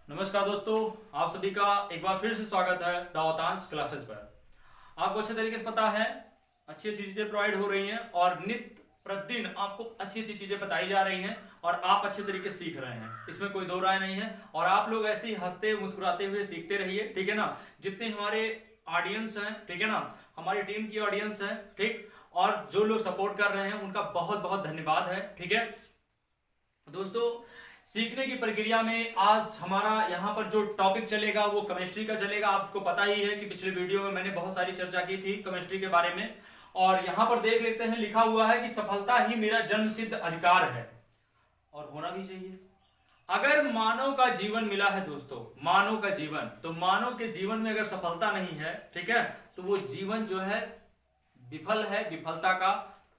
नमस्कार दोस्तों, आप सभी का एक बार फिर से स्वागत है दावतांश क्लासेस पर। आपको अच्छे तरीके से पता है, अच्छी अच्छी चीजें प्रोवाइड हो रही हैं और नित्य प्रतिदिन आपको अच्छी अच्छी चीजें बताई जा रही हैं और आप अच्छे तरीके से सीख रहे हैं, इसमें कोई दो राय नहीं है। और आप लोग ऐसे ही हंसते मुस्कुराते हुए सीखते रहिए, ठीक है ना। जितने हमारे ऑडियंस हैं, ठीक है ना, हमारी टीम की ऑडियंस है, ठीक, और जो लोग सपोर्ट कर रहे हैं उनका बहुत बहुत धन्यवाद है, ठीक है दोस्तों। सीखने की प्रक्रिया में आज हमारा यहाँ पर जो टॉपिक चलेगा वो केमिस्ट्री का चलेगा। आपको पता ही है कि पिछले वीडियो में मैंने बहुत सारी चर्चा की थी केमिस्ट्री के बारे में। और यहाँ पर देख लेते हैं, लिखा हुआ है कि सफलता ही मेरा जन्मसिद्ध अधिकार है और होना भी चाहिए। अगर मानव का जीवन मिला है दोस्तों, मानव का जीवन, तो मानव के जीवन में अगर सफलता नहीं है, ठीक है, तो वो जीवन जो है विफल है, विफलता का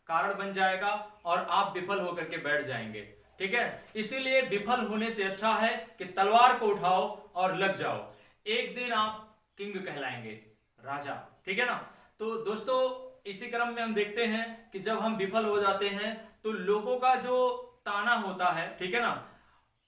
कारण बन जाएगा और आप विफल होकर के बैठ जाएंगे, ठीक है। इसीलिए विफल होने से अच्छा है कि तलवार को उठाओ और लग जाओ, एक दिन आप किंग कहलाएंगे, राजा, ठीक है ना। तो दोस्तों इसी क्रम में हम देखते हैं कि जब हम विफल हो जाते हैं तो लोगों का जो ताना होता है, ठीक है ना,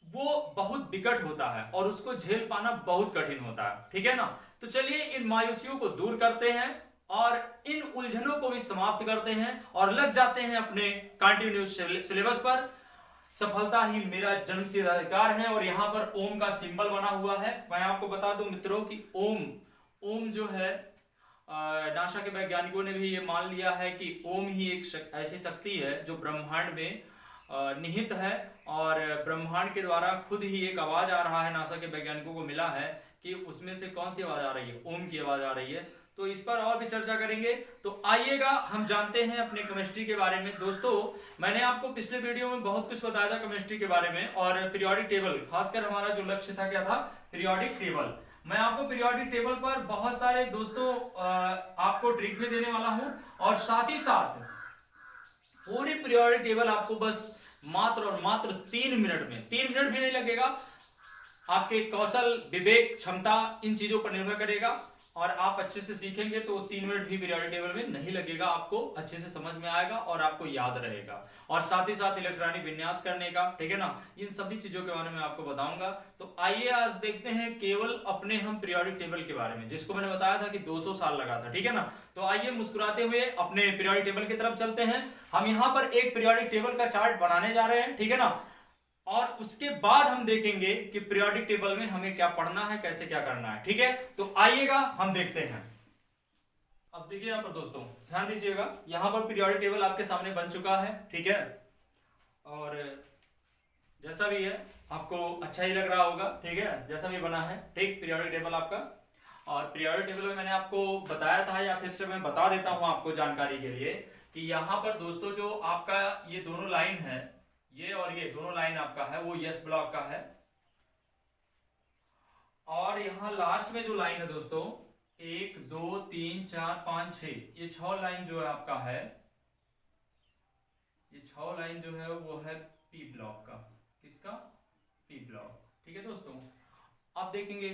वो बहुत विकट होता है और उसको झेल पाना बहुत कठिन होता है, ठीक है ना। तो चलिए इन मायूसियों को दूर करते हैं और इन उलझनों को भी समाप्त करते हैं और लग जाते हैं अपने कंटिन्यूस सिलेबस पर। सफलता ही मेरा जन्मसिद्ध अधिकार है और यहाँ पर ओम का सिंबल बना हुआ है। मैं आपको बता दूं मित्रों कि ओम ओम जो है, नासा के वैज्ञानिकों ने भी ये मान लिया है कि ओम ही एक ऐसी शक्ति है जो ब्रह्मांड में निहित है और ब्रह्मांड के द्वारा खुद ही एक आवाज आ रहा है। नासा के वैज्ञानिकों को मिला है कि उसमें से कौन सी आवाज आ रही है, ओम की आवाज आ रही है। तो इस पर और भी चर्चा करेंगे। तो आइएगा हम जानते हैं अपने केमिस्ट्री के बारे में। दोस्तों मैंने आपको पिछले वीडियो में बहुत कुछ बताया था केमिस्ट्री के बारे में और पीरियोडिक टेबल, खासकर हमारा जो लक्ष्य था क्या था, पीरियोडिक टेबल। मैं आपको पीरियोडिक टेबल पर बहुत सारे दोस्तों आपको ट्रिक भी देने वाला हूं और साथ ही साथ पूरी पीरियोडिक टेबल आपको बस मात्र और मात्र 3 मिनट में, 3 मिनट भी नहीं लगेगा। आपके कौशल, विवेक, क्षमता इन चीजों पर निर्भर करेगा और आप अच्छे से सीखेंगे तो 3 मिनट भी पीरियोडिक टेबल में नहीं लगेगा, आपको अच्छे से समझ में आएगा और आपको याद रहेगा। और साथ ही साथ इलेक्ट्रॉनिक विन्यास करने का, ठीक है ना, इन सभी चीजों के बारे में आपको बताऊंगा। तो आइए आज देखते हैं केवल अपने हम पीरियोडिक टेबल के बारे में, जिसको मैंने बताया था कि 200 साल लगा था, ठीक है ना। तो आइए मुस्कुराते हुए अपने पीरियोडिक टेबल की तरफ चलते हैं। हम यहाँ पर एक पीरियोडिक टेबल का चार्ट बनाने जा रहे हैं, ठीक है ना, और उसके बाद हम देखेंगे कि पीरियोडिक टेबल में हमें क्या पढ़ना है, कैसे क्या करना है, ठीक है। तो आइएगा हम देखते हैं। अब देखिए यहाँ पर दोस्तों ध्यान दीजिएगा, यहाँ पर पीरियोडिक टेबल आपके सामने बन चुका है, ठीक है, और जैसा भी है आपको अच्छा ही लग रहा होगा, ठीक है, जैसा भी बना है, ठीक, पीरियोडिक टेबल आपका। और पीरियोडिक टेबल में मैंने आपको बताया था या फिर से मैं बता देता हूं आपको जानकारी के लिए कि यहाँ पर दोस्तों जो आपका ये दोनों लाइन है, ये और ये दोनों लाइन आपका है वो यस ब्लॉक का है। और यहाँ लास्ट में जो लाइन है दोस्तों, 1 2 3 4 5 6, ये 6 लाइन जो है आपका है, ये 6 लाइन जो है वो है पी ब्लॉक का। किसका? पी ब्लॉक, ठीक है दोस्तों। अब देखेंगे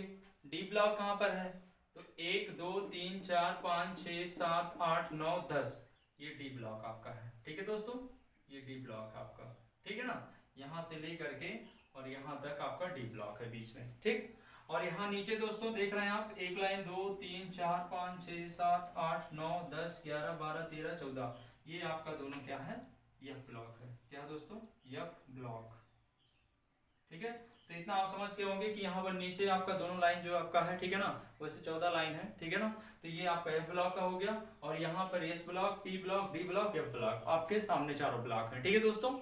डी ब्लॉक कहां पर है, तो 1 2 3 4 5 6 7 8 9 10, ये डी ब्लॉक आपका है, ठीक है दोस्तों, ये डी ब्लॉक आपका, ठीक है ना। यहां से लेकर के और यहां तक आपका डी ब्लॉक है बीच में, ठीक। और यहाँ नीचे दोस्तों देख रहे हैं आप, एक लाइन 2 3 4 5 6 7 8 9 10 11 12 13 14, ये आपका दोनों क्या है, यफ ब्लॉक है। क्या दोस्तों? यफ ब्लॉक, ठीक है। तो इतना आप समझ के होंगे कि यहाँ पर नीचे आपका दोनों लाइन जो आपका है, ठीक है ना, वैसे 14 लाइन है, ठीक है ना। तो ये आपका एफ ब्लॉक का हो गया और यहाँ पर S block, P block, D block, F block, आपके सामने चारों ब्लॉक है, ठीक है दोस्तों।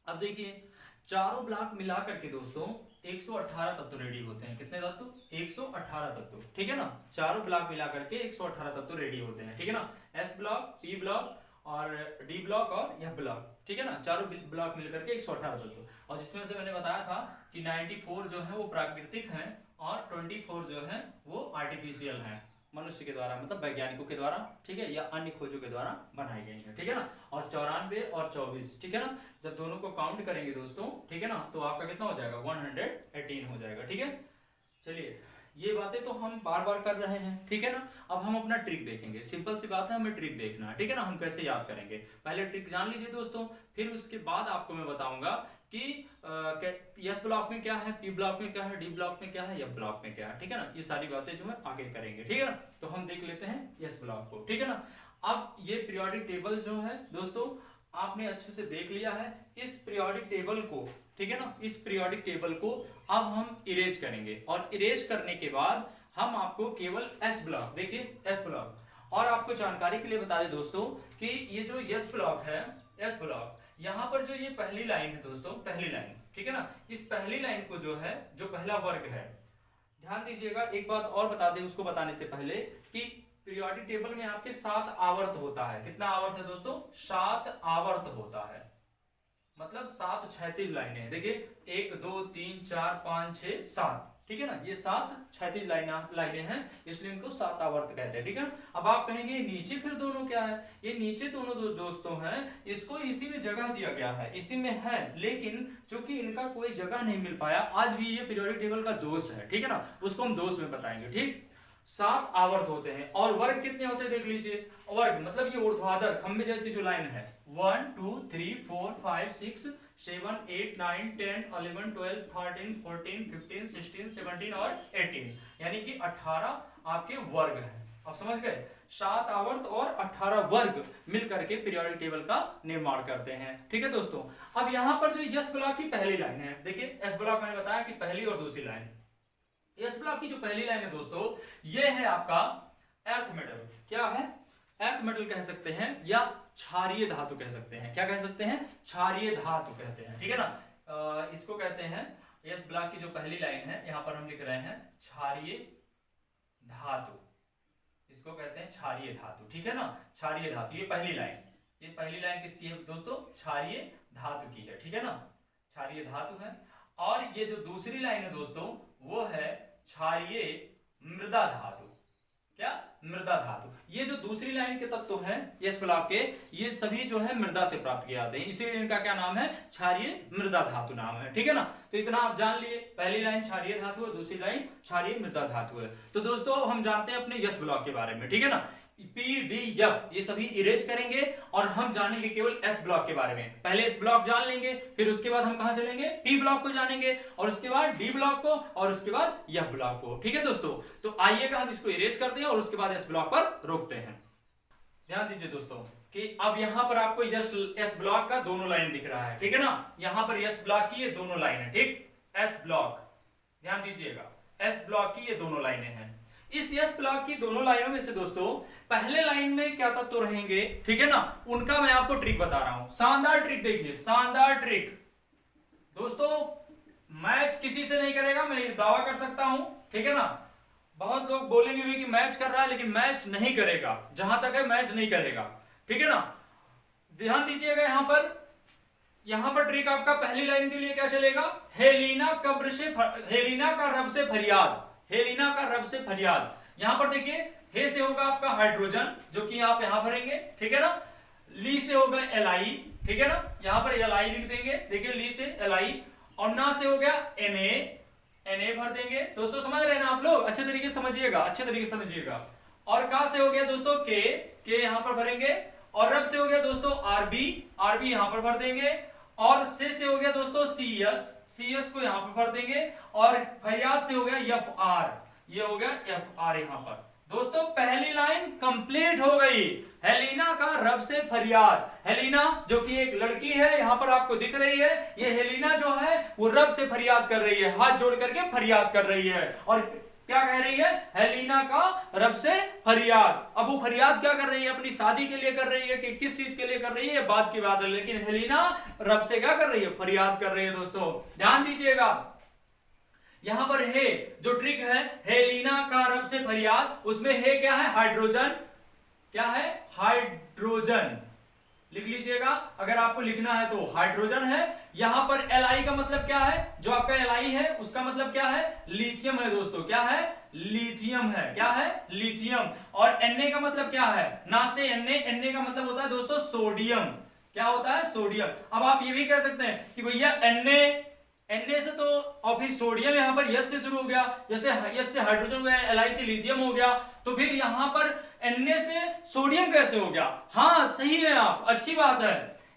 अब देखिए चारों ब्लॉक मिला करके दोस्तों 118 तत्व रेडी होते हैं। कितने तत्व? 118 तत्व, ठीक है ना। चारों ब्लॉक मिला करके 118 तत्व रेडी होते हैं, ठीक है ना। एस ब्लॉक, पी ब्लॉक और डी ब्लॉक और एफ ब्लॉक, ठीक है ना, चारों ब्लॉक मिलकर के 118 तत्व। और जिसमें से मैंने बताया था कि 94 जो है वो प्राकृतिक हैं और 24 जो है वो आर्टिफिशियल हैं, मनुष्य के द्वारा, मतलब वैज्ञानिकों के द्वारा, ठीक है, या अन्य खोजों के द्वारा बनाई गई है, ठीक है ना। और 94 और 24, ठीक है ना, जब दोनों को काउंट करेंगे दोस्तों, ठीक है ना, तो आपका कितना हो जाएगा, 118 हो जाएगा, ठीक है। चलिए ये बातें तो हम बार बार कर रहे हैं, ठीक है ना। अब हम अपना ट्रिक देखेंगे, सिंपल सी बात है, हमें ट्रिक देखना है, ठीक है ना। हम कैसे याद करेंगे, पहले ट्रिक जान लीजिए दोस्तों, फिर उसके बाद आपको मैं बताऊंगा कि एस ब्लॉक में क्या है, पी ब्लॉक में क्या है, डी ब्लॉक में क्या है, एफ ब्लॉक में क्या है, ठीक है ना। ये सारी बातें जो है आगे करेंगे, ठीक है ना। तो हम देख लेते हैं एस ब्लॉक को, ठीक है ना। अब ये पीरियोडिक टेबल जो है दोस्तों आपने अच्छे से देख लिया है। इस पीरियोडिक टेबल को, ठीक है ना, इस पीरियोडिक टेबल को अब हम इरेज करेंगे और इरेज करने के बाद हम आपको केवल एस ब्लॉक, देखिए एस ब्लॉक, और आपको जानकारी के लिए बता दें दोस्तों कि ये जो एस ब्लॉक है, एस ब्लॉक, यहाँ पर जो ये पहली लाइन है दोस्तों, पहली लाइन, ठीक है ना, इस पहली लाइन को जो है, जो पहला वर्ग है, ध्यान दीजिएगा। एक बात और बता दें उसको बताने से पहले कि पीरियोडिक टेबल में आपके 7 आवर्त होता है। कितना आवर्त है दोस्तों? 7 आवर्त होता है, मतलब 7 36 लाइनें। देखिए 1 2 3 4 5 6 7, ठीक है ना, ये 7 36 लाइनें हैं, इसलिए इनको 7 आवर्त कहते हैं, ठीक है। अब आप कहेंगे नीचे फिर दोनों क्या है? ये नीचे दोनों दोस्तों हैं, इसको इसी में जगह दिया गया है, इसी में है, लेकिन चूंकि इनका कोई जगह नहीं मिल पाया, आज भी ये पीरियोडिक टेबल का दोष है, ठीक है ना, उसको हम दोष में बताएंगे, ठीक। 7 आवर्त होते हैं और वर्ग कितने होते हैं देख लीजिए। वर्ग मतलब ये ऊर्ध्वाधर खंबे जैसी जो लाइन है, 1 2 3 4 5 6 7 8 9 10 11 12 13 14 15 16 17 और 18, यानी कि 18 आपके वर्ग हैं। आप समझ गए? 7 आवर्त और 18 वर्ग मिलकर के पीरियोडिक टेबल का निर्माण करते हैं, ठीक है दोस्तों। अब यहाँ पर जो एस ब्लॉक की पहली लाइन है, देखिए एस ब्लॉक मैंने बताया कि पहली और दूसरी लाइन, एस ब्लॉक की जो पहली लाइन है दोस्तों, ये है आपका अर्थ मेटल। क्या है? अर्थ मेटल कह सकते हैं या क्षारीय धातु कह सकते हैं। क्या कह सकते हैं? क्षारीय धातु कहते हैं, ठीक है ना। इसको कहते हैं, एस ब्लॉक की जो पहली लाइन है, यहां पर हम लिख रहे हैं क्षारीय धातु, इसको कहते हैं क्षारीय धातु, ठीक है ना, क्षारीय धातु। ये पहली लाइन, ये पहली लाइन किसकी है दोस्तों? क्षारीय धातु की है, ठीक है ना, क्षारीय धातु है। और ये जो दूसरी लाइन है दोस्तों, वो है क्षारीय मृदा धातु। क्या? मृदा धातु। ये जो दूसरी लाइन के तत्व हैं एस ब्लॉक के, ये सभी जो है मृदा से प्राप्त किए जाते हैं, इसीलिए इनका क्या नाम है? क्षारीय मृदा धातु नाम है, ठीक है ना। तो इतना आप जान लिए, पहली लाइन क्षारीय धातु है, दूसरी लाइन क्षारीय मृदा धातु है। तो दोस्तों हम जानते हैं अपने एस ब्लॉक के बारे में, ठीक है ना। पी डी एफ ये सभी इरेज करेंगे और हम जानेंगे केवल एस ब्लॉक के बारे में। पहले एस ब्लॉक जान लेंगे, फिर उसके बाद हम कहां चलेंगे? पी ब्लॉक को जानेंगे, और उसके बाद डी ब्लॉक को, और उसके बाद एफ ब्लॉक को, ठीक है दोस्तों। तो आइएगा हम इसको इरेज करते हैं और उसके बाद एस ब्लॉक पर रोकते हैं। ध्यान दीजिए दोस्तों कि अब यहां पर आपको एस ब्लॉक का दोनों लाइन दिख रहा है, ठीक है ना। यहां पर एस ब्लॉक की ये दोनों लाइन है, ठीक, एस ब्लॉक, ध्यान दीजिएगा, एस ब्लॉक की ये दोनों लाइनें हैं। इस एस ब्लॉक की दोनों लाइनों में से दोस्तों पहले लाइन में क्या तत्व रहेंगे, ठीक है ना, उनका मैं आपको ट्रिक बता रहा हूं। शानदार ट्रिक देखिए, शानदार ट्रिक दोस्तों, मैच किसी से नहीं करेगा, मैं ये दावा कर सकता हूं, ठीक है ना। बहुत लोग बोलेंगे भी कि मैच कर रहा है, लेकिन मैच नहीं करेगा, जहां तक है मैच नहीं करेगा, ठीक है ना। ध्यान दीजिएगा, यहां पर ट्रिक आपका पहली लाइन के लिए क्या चलेगा? हेलिना का रब से फरियाद, हेलिना का रब से फरियाद। यहां पर देखिए, हे से होगा आपका हाइड्रोजन, जो कि आप यहां भरेंगे, ठीक है ना। ली से होगा एलआई, ठीक है ना, यहां पर एलआई लिख देंगे, देखिए ली से एलआई, और ना से हो गया एनए, एनए भर देंगे। दोस्तों समझ रहे हैं ना आप लोग? अच्छे तरीके से समझिएगा, अच्छे तरीके से समझिएगा। और का से हो गया दोस्तों के यहां पर भरेंगे, और रब से हो गया दोस्तों आरबी, आरबी यहां पर भर देंगे, और से हो गया दोस्तों सीएस, सीएस को यहां पर भर देंगे, और फरियाद से हो गया एफ आर, ये हो गया एफ आर यहां पर। दोस्तों पहली लाइन कंप्लीट हो गई। हेलिना का रब से फरियाद, हेलिना जो कि एक लड़की है, यहां पर आपको दिख रही है, ये हेलिना जो है वो रब से फरियाद कर रही है, हाथ जोड़ करके फरियाद कर रही है। और क्या कह रही है? हेलिना का रब से फरियाद। अब वो फरियाद क्या कर रही है? अपनी शादी के लिए कर रही है कि किस चीज के लिए कर रही है, बात की बात है, लेकिन हेलिना रब से क्या कर रही है? फरियाद कर रही है। दोस्तों ध्यान दीजिएगा, यहां पर हे जो ट्रिक है, हेलिना का रब से फरियाद, उसमें हे क्या है? हाइड्रोजन। क्या है? हाइड्रोजन लिख लीजिएगा, अगर आपको लिखना है तो हाइड्रोजन है। यहां पर एलआई का मतलब क्या है? जो आपका एलआई है उसका मतलब क्या है? लिथियम है दोस्तों। क्या है? लिथियम है। क्या है? लिथियम। और Na का मतलब क्या है? ना से Na का मतलब होता है दोस्तों सोडियम। क्या होता है? सोडियम। अब आप ये भी कह सकते हैं कि भैया Na से तो, और फिर सोडियम यहां पर यस से शुरू हो गया, जैसे यस से हाइड्रोजन हो गया, एलआई से लिथियम हो गया, तो फिर यहां पर Na से सोडियम कैसे हो गया? हाँ सही है आप, अच्छी बात है।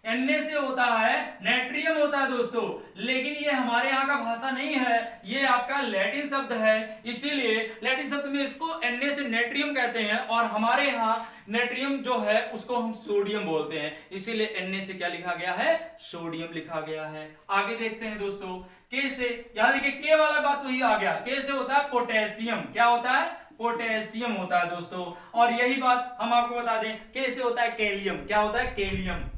Na से होता है नेट्रियम होता है दोस्तों, लेकिन ये हमारे यहाँ का भाषा नहीं है, ये आपका लैटिन शब्द है, इसीलिए लैटिन शब्द में इसको Na से नेट्रियम कहते हैं, और हमारे यहाँ नेट्रियम जो है उसको हम सोडियम बोलते हैं, इसीलिए Na से क्या लिखा गया है, सोडियम लिखा गया है। आगे देखते हैं दोस्तों, के से, यहां देखिए के वाला बात वही आ गया, के से होता है पोटेशियम, क्या होता है, पोटेशियम होता है दोस्तों। और यही बात हम आपको बता दें, के से होता है कैलियम, क्या होता है, कैलियम।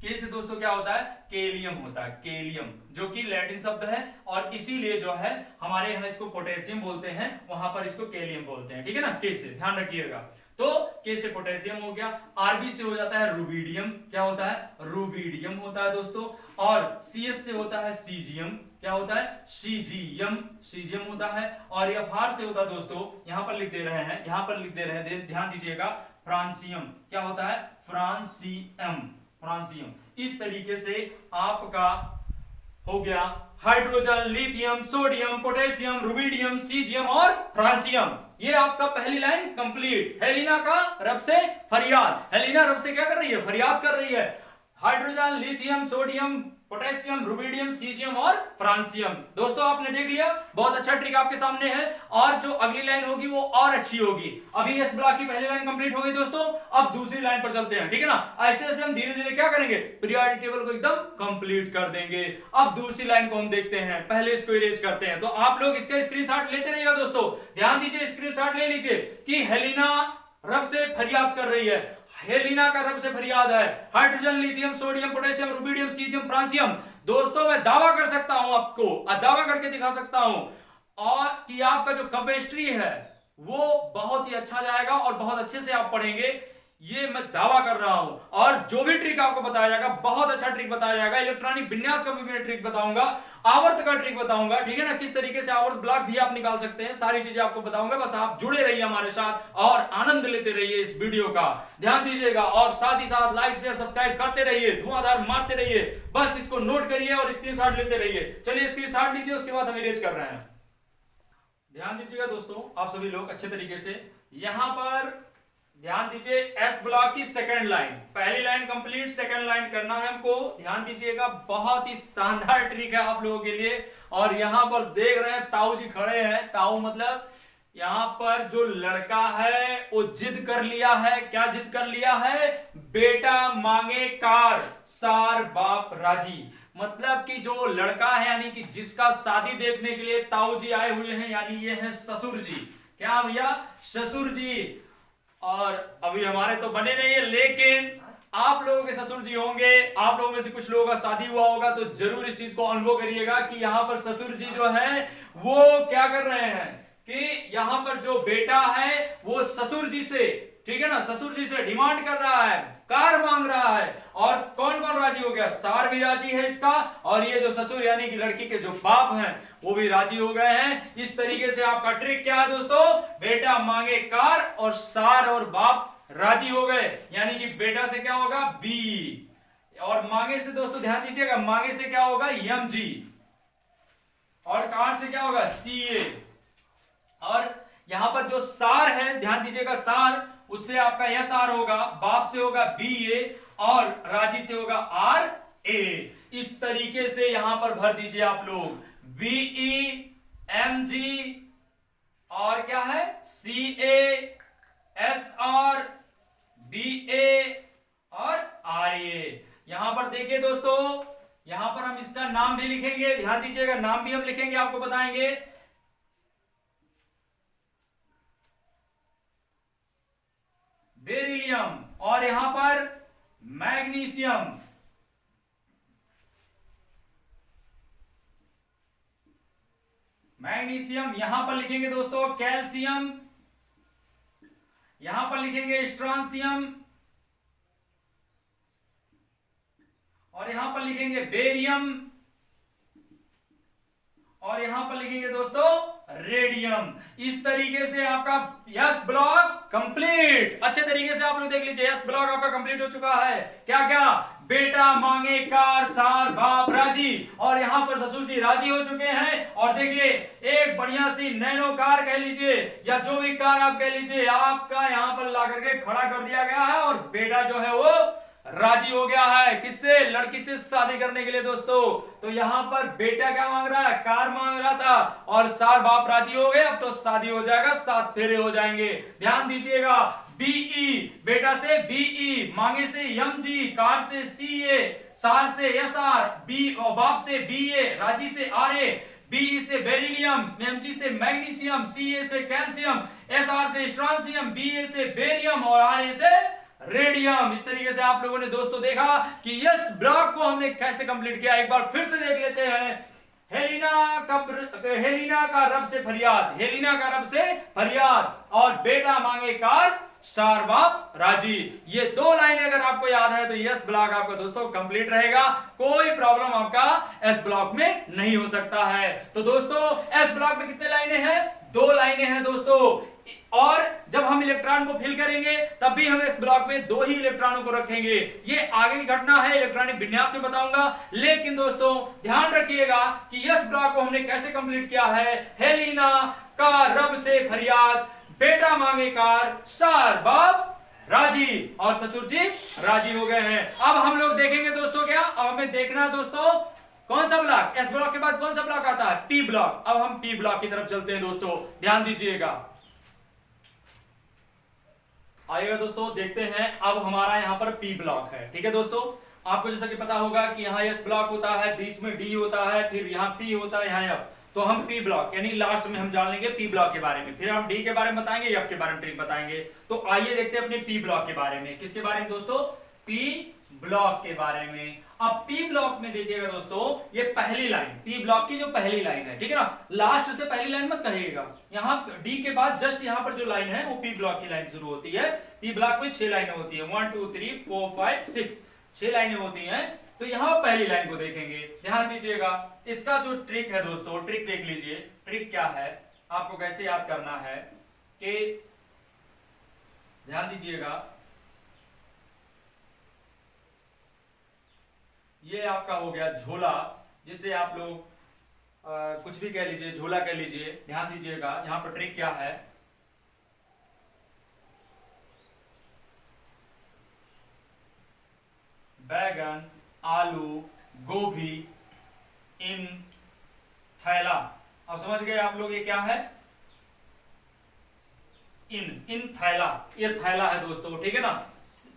के से दोस्तों क्या होता है, कैलियम होता है, कैलियम, जो कि लैटिन शब्द है, और इसीलिए जो है हमारे यहाँ इसको पोटेशियम बोलते हैं, वहां पर इसको कैलियम बोलते हैं, ठीक है ना, के से, ध्यान रखिएगा। तो के से पोटेशियम हो गया, आरबी से हो जाता है रुबीडियम, क्या होता है, रुबीडियम होता है दोस्तों, और सीएस से होता है सीजियम, क्या होता है, सीजियम, सीजियम होता है, और एफआर से होता है दोस्तों, यहां पर लिख दे रहे हैं, यहां पर लिख दे रहे हैं, ध्यान दीजिएगा, फ्रांसियम, क्या होता है, फ्रांसियम, फ्रांसियम। इस तरीके से आपका हो गया hydrogen, lithium, sodium, potassium, rubidium, caesium और फ्रांसियम। ये आपका पहली लाइन कंप्लीट। हेलिना का रब से फरियाद, हेलिना रब से क्या कर रही है, फरियाद कर रही है, hydrogen, lithium, sodium, potassium, rubidium, caesium और फ्रांसियम। दोस्तों आपने देख लिया, बहुत अच्छा ट्रिक आपके सामने है, और जो अगली लाइन होगी वो और अच्छी होगी। अभी एस ब्लॉक की पहली लाइन कंप्लीट हो गई दोस्तों, अब दूसरी लाइन पर चलते हैं, ठीक है ना। ऐसे ऐसे हम धीरे धीरे क्या करेंगे, पीरियोडिक टेबल को एकदम कंप्लीट कर देंगे। अब दूसरी लाइन को हम देखते हैं, पहले इसको इरेज करते हैं। तो आप लोग इसका स्क्रीनशॉट लेते रहिएगा दोस्तों, ध्यान दीजिए, स्क्रीनशॉट ले लीजिए कि हेलिना रब से फरियाद कर रही है, हेलिना का रब से फरियाद है, hydrogen, lithium, sodium, potassium, rubidium, caesium, francium. दोस्तों मैं दावा कर सकता हूं, आपको दावा करके दिखा सकता हूं, और कि आपका जो केमिस्ट्री है वो बहुत ही अच्छा जाएगा, और बहुत अच्छे से आप पढ़ेंगे, ये मैं दावा कर रहा हूं। और जो भी ट्रिक आपको बताया जाएगा, बहुत अच्छा ट्रिक बताया जाएगा। इलेक्ट्रॉनिक विन्यास का भी मैं ट्रिक बताऊंगा, आवर्त का ट्रिक बताऊंगा, ठीक है ना, किस तरीके से आवर्त ब्लॉक भी आप निकाल सकते हैं, सारी चीजें आपको बताऊंगा। बस आप जुड़े रहिए हमारे साथ और आनंद लेते रहिए इस वीडियो का, ध्यान दीजिएगा, और साथ ही साथ लाइक शेयर सब्सक्राइब करते रहिए, धुआंधार मारते रहिए, बस इसको नोट करिए और स्क्रीनशॉट लेते रहिए। चलिए स्क्रीनशॉट लीजिए, उसके बाद हम इरेज कर रहे हैं। ध्यान दीजिएगा दोस्तों, आप सभी लोग अच्छे तरीके से, यहां पर ध्यान दीजिए, एस ब्लॉक की सेकंड लाइन, पहली लाइन कंप्लीट, सेकंड लाइन करना है हमको, ध्यान दीजिएगा, बहुत ही शानदार ट्रिक है आप लोगों के लिए। और यहां पर देख रहे हैं ताऊ जी खड़े हैं, ताऊ मतलब यहां पर जो लड़का है वो जिद कर लिया है, क्या जिद कर लिया है, बेटा मांगे कार, सार बाप राजी। मतलब कि जो लड़का है, यानी कि जिसका शादी देखने के लिए ताऊ जी आए हुए हैं, यानी ये है ससुर जी, क्या भैया, ससुर जी। और अभी हमारे तो बने नहीं है, लेकिन आप लोगों के ससुर जी होंगे, आप लोगों में से कुछ लोगों का शादी हुआ होगा, तो जरूर इस चीज को अनुभव करिएगा कि यहाँ पर ससुर जी जो है वो क्या कर रहे हैं कि यहाँ पर जो बेटा है वो ससुर जी से, ठीक है ना, ससुर जी से डिमांड कर रहा है, कार मांग रहा है। और कौन कौन राजी हो गया, सार भी राजी है इसका, और ये जो ससुर यानी कि लड़की के जो बाप हैं वो भी राजी हो गए हैं। इस तरीके से आपका ट्रिक क्या है दोस्तों, बेटा मांगे कार और सार और बाप राजी हो गए, यानी कि बेटा से क्या होगा, बी, और मांगे से दोस्तों ध्यान दीजिएगा, मांगे से क्या होगा, एम जी, और कार से क्या होगा, सी ए। और यहां पर जो सार है, ध्यान दीजिएगा, सार उससे आपका यह सार होगा, बाप से होगा बी ए, और राजी से होगा आर ए। इस तरीके से यहां पर भर दीजिए आप लोग, बीई, एम जी, और क्या है, सी ए, एस आर, बी ए और आर ए। यहां पर देखिए दोस्तों, यहां पर हम इसका नाम भी लिखेंगे, ध्यान दीजिएगा, नाम भी हम लिखेंगे, आपको बताएंगे। बेरिलियम, और यहां पर मैग्नीशियम, मैग्नीशियम, यहां पर लिखेंगे दोस्तों कैल्शियम, यहां पर लिखेंगे स्ट्रॉन्शियम, और यहां पर लिखेंगे बेरियम, और यहां पर लिखेंगे दोस्तों रेडियम। इस तरीके से आपका यस ब्लॉक कंप्लीट, अच्छे तरीके से आप लोग देख लीजिए, यस ब्लॉक आपका कंप्लीट हो चुका है। क्या क्या, बेटा मांगे कार, सार बाप राजी, और यहां पर ससुर जी राजी हो चुके हैं। और देखिए एक बढ़िया सी नैनो कार कह लीजिए, या जो भी कार आप कह लीजिए, आपका यहां पर ला करके खड़ा कर दिया गया है, और बेटा जो है वो राजी हो गया है। किससे? लड़की से शादी करने के लिए दोस्तों। तो यहां पर बेटा क्या मांग रहा है? कार मांग रहा था और सार बाप राजी हो गए। अब तो शादी हो जाएगा, 7 फेरे हो जाएंगे। ध्यान दीजिएगा, बीई, बेटा से बीई, मांगे से एमजी, कार से सीए, सार से एसआर, बी बाप से बीए, राजी से आरए, बीई से बेरिलियम, एमजी से मैग्नीशियम, सीए से कैल्शियम, एसआर से स्ट्रॉन्शियम, बीए से बेरियम और आरए से रेडियम। इस तरीके से आप लोगों ने दोस्तों देखा कि यस ब्लॉक को हमने कैसे कंप्लीट किया। एक बार फिर से देख लेते हैं। हेलिना का रब से फरियाद, हेलिना का रब से फरियाद, और बेटा मांगे कार, सार बाप राजी। ये 2 लाइनें अगर आपको याद है तो यस ब्लॉक आपका दोस्तों कंप्लीट रहेगा। कोई प्रॉब्लम आपका एस ब्लॉक में नहीं हो सकता है। तो दोस्तों एस ब्लॉक में कितने लाइनें हैं? 2 लाइनें हैं दोस्तों। और जब हम इलेक्ट्रॉन को फिल करेंगे तब भी हम इस ब्लॉक में 2 ही इलेक्ट्रॉनों को रखेंगे। ये आगे की घटना है, इलेक्ट्रॉनिक विन्यास में बताऊंगा। लेकिन दोस्तों ध्यान रखिएगा कि यस ब्लॉक को हमने कैसे कंप्लीट किया है। हेलिना का रब से फरियाद, बेटा मांगे कार, सार बाप राजी, और ससुर जी राजी हो गए हैं। अब हम लोग देखेंगे दोस्तों क्या, अब हमें देखना है दोस्तों कौन सा ब्लॉक, एस ब्लॉक के बाद कौन सा ब्लॉक आता है? P block. अब हम पी ब्लॉक की तरफ चलते हैं दोस्तों, ध्यान दीजिएगा। आइएगा दोस्तों, देखते हैं। अब हमारा यहां पर पी ब्लॉक है, ठीक है दोस्तों। आपको जैसा कि पता होगा कि यहाँ एस ब्लॉक होता है, बीच में डी होता है, फिर यहाँ पी होता है, यहाँ एफ। तो हम पी ब्लॉक यानी लास्ट में हम जान लेंगे पी ब्लॉक के बारे में, फिर हम डी के बारे में बताएंगे, एफ के बारे में ट्रिक बताएंगे। तो आइए देखते हैं अपने पी ब्लॉक के बारे में। किसके बारे में दोस्तों? पी ब्लॉक के बारे में। अब पी ब्लॉक में देखिएगा दोस्तों, ये पहली लाइन, पी ब्लॉक की जो पहली लाइन है, ठीक है ना, लास्ट से पहली लाइन मत कहिएगा। यहाँ डी के बाद जस्ट यहाँ पर जो लाइन है वो पी ब्लॉक की लाइन शुरू होती है। पी ब्लॉक में 6 लाइनें होती है, 1 2 3 4 5 6, 6 लाइनें होती हैं। तो यहाँ पहली लाइन को देखेंगे, ध्यान दीजिएगा। इसका जो ट्रिक है दोस्तों, ट्रिक देख लीजिए। ट्रिक क्या है, आपको कैसे याद करना है कि ध्यान दीजिएगा, ये आपका हो गया झोला, जिसे आप लोग कुछ भी कह लीजिए, झोला कह लीजिए। ध्यान दीजिएगा, यहां पर ट्रिक क्या है, बैगन, आलू, गोभी इन थैला। अब समझ गए आप लोग ये क्या है? इन थैला, ये थैला है दोस्तों, ठीक है ना।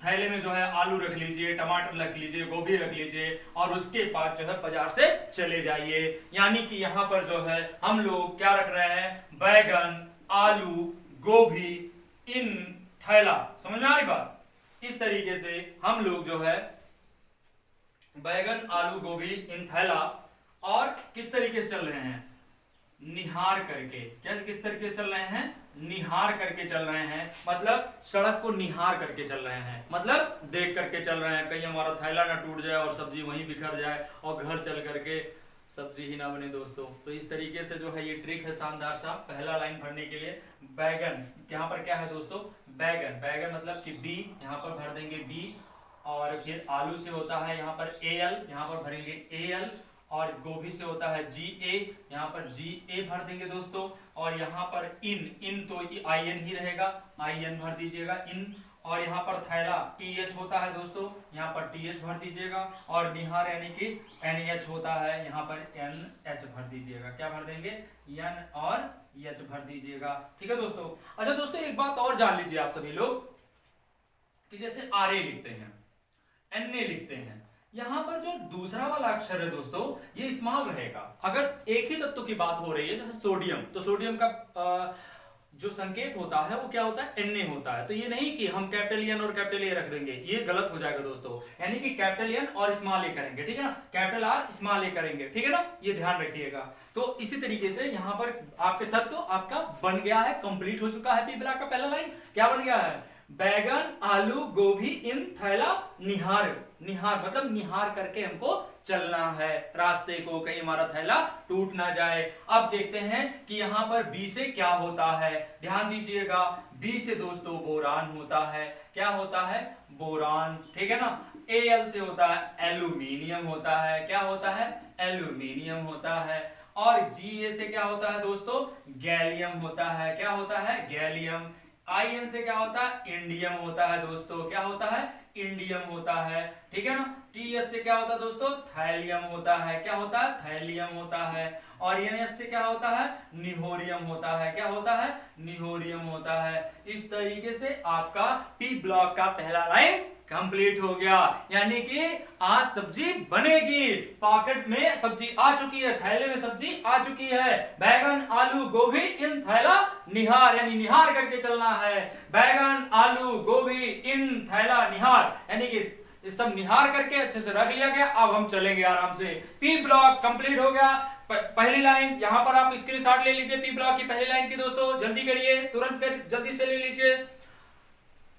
थैले में जो है आलू रख लीजिए, टमाटर रख लीजिए, गोभी रख लीजिए, और उसके बाद जो है बाजार से चले जाइए। यानी कि यहां पर जो है हम लोग क्या रख रहे हैं? बैगन, आलू, गोभी इन थैला। समझ में आ रही बात? इस तरीके से हम लोग जो है बैगन, आलू, गोभी इन थैला, और किस तरीके से चल रहे हैं? निहार करके। क्या किस तरीके से चल रहे हैं? निहार करके चल रहे हैं, मतलब सड़क को निहार करके चल रहे हैं, मतलब देख करके चल रहे हैं, कहीं हमारा थैला ना टूट जाए और सब्जी वहीं बिखर जाए और घर चल करके सब्जी ही ना बने दोस्तों। तो इस तरीके से जो है ये ट्रिक है शानदार सा। पहला लाइन भरने के लिए बैगन, यहाँ पर क्या है दोस्तों? बैगन, बैगन मतलब कि बी, यहाँ पर भर देंगे बी, और फिर आलू से होता है यहाँ पर ए एल, यहाँ पर भरेंगे ए एल, और गोभी से होता है जी ए, यहाँ पर जी ए भर देंगे दोस्तों, और यहाँ पर इन तो आई एन ही रहेगा, आई एन भर दीजिएगा इन, और यहाँ पर थैला टी एच होता है दोस्तों, यहाँ पर टी एच भर दीजिएगा, और निहार यानी कि एन एच होता है, यहाँ पर एन एच भर दीजिएगा। क्या भर देंगे? एन और एच भर दीजिएगा, ठीक है दोस्तों। अच्छा दोस्तों, एक बात और जान लीजिए आप सभी लोग कि जैसे आर ए लिखते हैं, एन ए लिखते हैं, यहां पर जो दूसरा वाला अक्षर है दोस्तों ये स्मॉल रहेगा। अगर एक ही तत्व की बात हो रही है जैसे सोडियम, तो सोडियम का जो संकेत होता है वो क्या होता है? Na होता है। तो ये नहीं कि हम कैपिटल एन और कैपिटल ए रख देंगे, ये गलत हो जाएगा दोस्तों। यानी कि कैपिटल एन और स्मॉल ए करेंगे, ठीक है ना, कैपिटल आर स्मॉल ए करेंगे, ठीक है ना, ये ध्यान रखिएगा। तो इसी तरीके से यहाँ पर आपके तत्व आपका बन गया है, कंप्लीट हो चुका है। पी ब्लॉक का पहला लाइन क्या बन गया है? बैगन, आलू, गोभी इन थैला निहार, निहार मतलब निहार करके हमको चलना है रास्ते को, कहीं हमारा थैला टूट ना जाए। अब देखते हैं कि यहाँ पर बी से क्या होता है, ध्यान दीजिएगा। बी से दोस्तों बोरान होता है। क्या होता है? बोरान, ठीक है ना। एल से होता है एल्यूमिनियम होता है। क्या होता है? एल्यूमिनियम होता है। और जी से क्या होता है दोस्तों? गैलियम होता है। क्या होता है? गैलियम। आईएन से क्या होता है? इंडियम होता है दोस्तों। क्या होता है? इंडियम होता है, ठीक है ना। TS से क्या होता है दोस्तों, थैलियम होता है, क्या होता है, थैलियम होता है। और NS से क्या होता है, निहोरियम होता है, क्या होता है, निहोरियम होता है। इस तरीके से आपका पी ब्लॉक का पहला लाइन कंप्लीट हो गया, यानी कि आज सब्जी बनेगी। पॉकेट में सब्जी आ चुकी है, थैले में सब्जी आ चुकी है। बैगन आलू गोभी इन थैला निहार, यानी निहार करके चलना है। बैगन आलू गोभी इन थैला निहार, यानी कि सब निहार करके अच्छे से रख लिया गया। अब हम चलेंगे आराम से। पी ब्लॉक कंप्लीट हो गया। पहली लाइन यहां पर आप स्क्रीनशॉट ले लीजिए पी ब्लॉक की पहली लाइन की दोस्तों, जल्दी करिए, तुरंत जल्दी से ले लीजिए।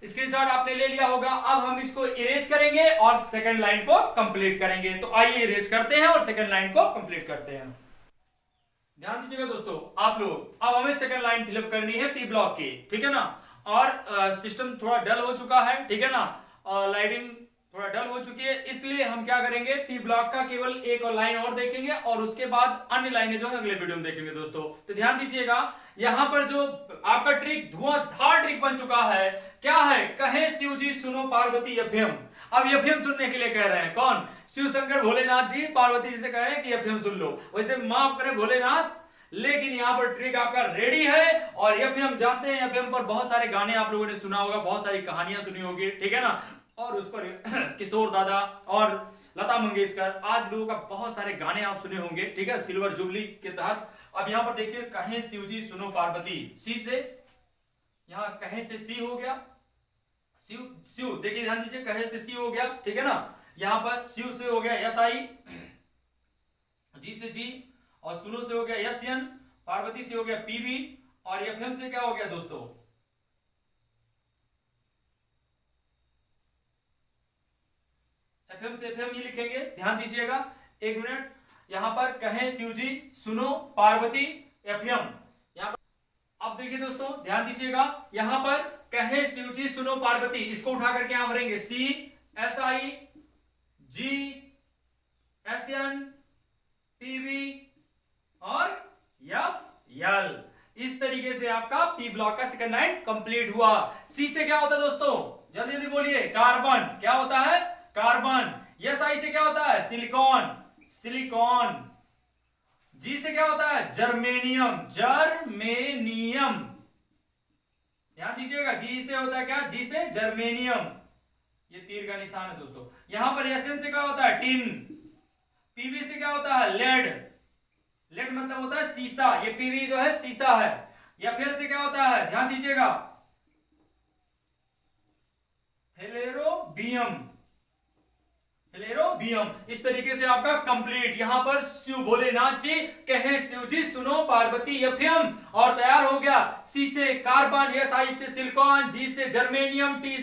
स्क्रीनशॉट आपने ले लिया होगा। अब हम इसको इरेज करेंगे और सेकंड लाइन को कंप्लीट करेंगे। तो आइए इरेज करते हैं और सेकंड लाइन को कंप्लीट करते हैं। ध्यान दीजिएगा दोस्तों आप लोग, अब हमें सेकंड लाइन फिलअप करनी है पी ब्लॉक की, ठीक है ना। और सिस्टम थोड़ा डल हो चुका है, ठीक है ना, और लाइटिंग थोड़ा डल हो चुकी है, इसलिए हम क्या करेंगे, पी ब्लॉक का केवल एक और लाइन और देखेंगे और उसके बाद अन्य लाइनें जो है अगले वीडियो में देखेंगे दोस्तों। तो ध्यान दीजिएगा, यहां पर जो आपका ट्रिक धुआंधार ट्रिक बन चुका है, क्या है, कहे शिव जी सुनो पार्वती एफएम। अब एफएम सुनने के लिए कह रहे हैं, कौन, शिव शंकर भोलेनाथ जी पार्वती जी से कह रहे हैं कि एफएम सुन लो। वैसे माफ करें भोलेनाथ, लेकिन यहाँ पर ट्रिक आपका रेडी है। और एफएम जानते हैं, एफएम पर बहुत सारे गाने आप लोगों ने सुना होगा, बहुत सारी कहानियां सुनी होगी, ठीक है ना। और उस पर किशोर दादा और लता मंगेशकर आज लोगों का बहुत सारे गाने आप सुने होंगे, ठीक है, सिल्वर जुबली के तहत। अब यहाँ पर देखिए, कहे शिव जी सुनो पार्वती, सी से, यहाँ कहे से सी हो गया, शिव शिव, देखिए ध्यान दीजिए, कहे से सी हो गया, ठीक है ना। यहाँ पर शिव से हो गया यस आई, जी से जी, और सुनो से हो गया यस एन, पार्वती से हो गया पीबी, और एफएम से क्या हो गया दोस्तों, एफएम से एफएम ही लिखेंगे। ध्यान दीजिएगा, एक मिनट, यहां पर कहे शिव जी सुनो पार्वती एफएम। यहां पर अब देखिए दोस्तों, ध्यान दीजिएगा, यहां पर कहे शिव जी सुनो पार्वती, इसको उठा करके यहां भरेंगे C S I G S N PB और एफ एल। इस तरीके से आपका पी ब्लॉक का सेकंड लाइन कंप्लीट हुआ। सी से क्या होता है दोस्तों, जल्दी जल्दी बोलिए, कार्बन, क्या होता है, कार्बन। यस आई से क्या होता है, सिलिकॉन, सिलिकॉन। जी से क्या होता है, जर्मेनियम, जर्मेनियम। ध्यान दीजिएगा, जी से होता है क्या, जी से जर्मेनियम, ये तीर का निशान है दोस्तों। यहां पर एसएन से क्या होता है, टिन। पीवी से क्या होता है, लेड, लेड मतलब होता है सीसा, ये पीवी जो है सीसा है। एफएल से क्या होता है, ध्यान दीजिएगा, फेलेरोबियम, फेलेरोबियम। इस तरीके से आपका कंप्लीट, यहां पर शिव भोलेनाथ जी कहे शिव जी सुनो पार्वती एफएम, और तैयार हो गया। सी से कार्बन, एस आई से सिलिकॉन, जी से जर्मेनियम, टी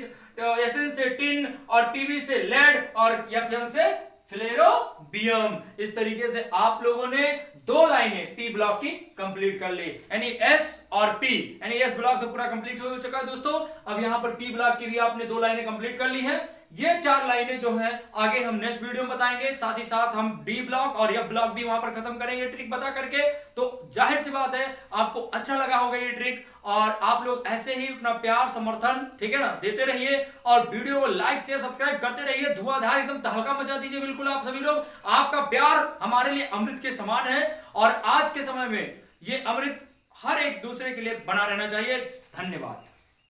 एसएन से टिन, और पीवी से लेड, और एफएल से फ्लेरोबियम। इस तरीके से आप लोगों ने दो लाइनें पी ब्लॉक की कंप्लीट कर ली, यानी एस और पी, यानी एस ब्लॉक तो पूरा कंप्लीट हो चुका है दोस्तों। अब यहां पर पी ब्लॉक की भी आपने दो लाइनें कंप्लीट कर ली हैं। ये चार लाइनें जो हैं आगे हम नेक्स्ट वीडियो में बताएंगे, साथ ही साथ हम डी ब्लॉक और एफ ब्लॉक भी वहां पर खत्म करेंगे ट्रिक बता करके। तो जाहिर सी बात है आपको अच्छा लगा होगा ये ट्रिक, और आप लोग ऐसे ही अपना प्यार समर्थन, ठीक है ना, देते रहिए, और वीडियो को लाइक शेयर सब्सक्राइब करते रहिए। धुआंधार एकदम तहलका मचा दीजिए बिल्कुल आप सभी लोग। आपका प्यार हमारे लिए अमृत के समान है, और आज के समय में ये अमृत हर एक दूसरे के लिए बना रहना चाहिए। धन्यवाद।